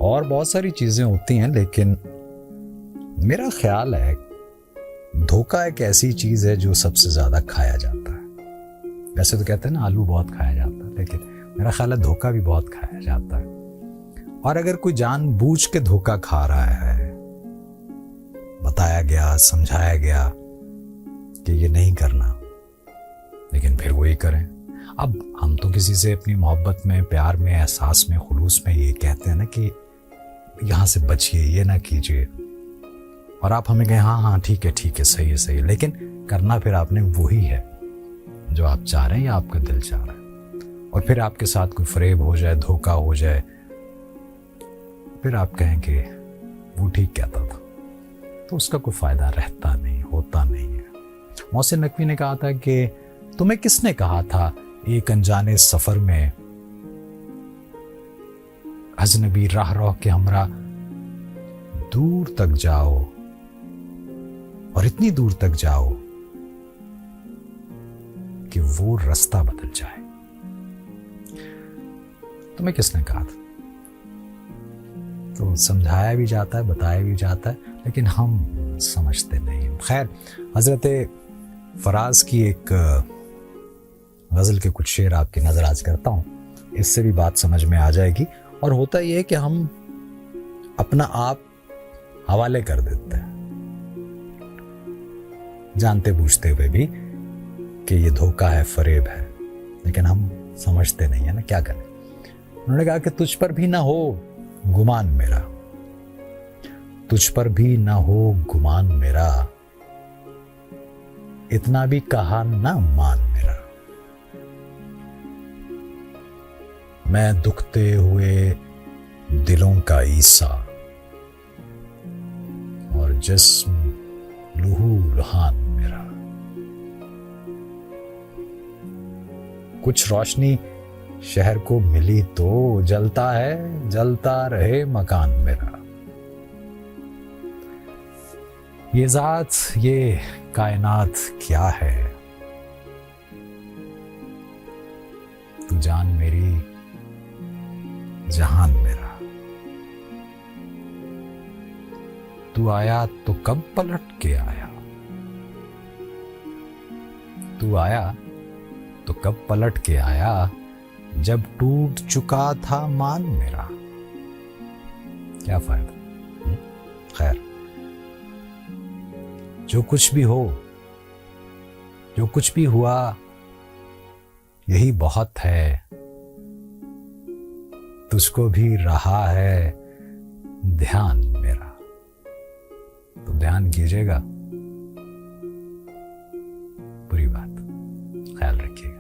और बहुत सारी चीजें होती हैं, लेकिन मेरा ख्याल है धोखा एक ऐसी चीज है जो सबसे ज्यादा खाया जाता है। वैसे तो कहते हैं ना आलू बहुत खाया जाता है, लेकिन मेरा ख्याल है धोखा भी बहुत खाया जाता है। और अगर कोई जानबूझ के धोखा खा रहा है, बताया गया, समझाया गया कि ये नहीं करना, लेकिन फिर वही करें। अब हम तो किसी से अपनी मोहब्बत में, प्यार में, एहसास में, खुलूस में ये कहते हैं ना कि यहां से बचिए, ये ना कीजिए, और आप हमें कहें हाँ हाँ ठीक है सही है सही है, लेकिन करना फिर आपने वही है जो आप चाह रहे हैं या आपका दिल चाह रहा है। और फिर आपके साथ कोई फरेब हो जाए, धोखा हो जाए, फिर आप कहें कि वो ठीक कहता था, तो उसका कोई फायदा रहता नहीं, होता नहीं है। मोहसिन नकवी ने कहा था कि तुम्हें किसने कहा था एक अनजाने सफर में अजनबी राह रोह के हमरा दूर तक जाओ, और इतनी दूर तक जाओ कि वो रास्ता बदल जाए। तुम्हें किसने कहा था? तो समझाया भी जाता है, बताया भी जाता है, लेकिन हम समझते नहीं। खैर, हजरत फराज की एक गजल के कुछ शेर आपकी नजर आज करता हूं, इससे भी बात समझ में आ जाएगी। और होता यह है कि हम अपना आप हवाले कर देते हैं, जानते बूझते हुए भी कि ये धोखा है, फरेब है, लेकिन हम समझते नहीं है ना, क्या करें। उन्होंने कहा कि तुझ पर भी ना हो गुमान मेरा, तुझ पर भी ना हो गुमान मेरा, इतना भी कहा ना मान मेरा। मैं दुखते हुए दिलों का ईसा, और जिस्म लहू लुहान मेरा। कुछ रोशनी शहर को मिली तो जलता है, जलता रहे मकान मेरा। ये जात, ये कायनात क्या है, तू जान मेरी, जहान मेरा। तू आया तो कब पलट के आया, तू आया तो कब पलट के आया, जब टूट चुका था मान मेरा। क्या फायदा। खैर, जो कुछ भी हो, जो कुछ भी हुआ, यही बहुत है। तुझको भी रहा है ध्यान मेरा, तो ध्यान कीजिएगा। बुरी बात, ख्याल रखिएगा।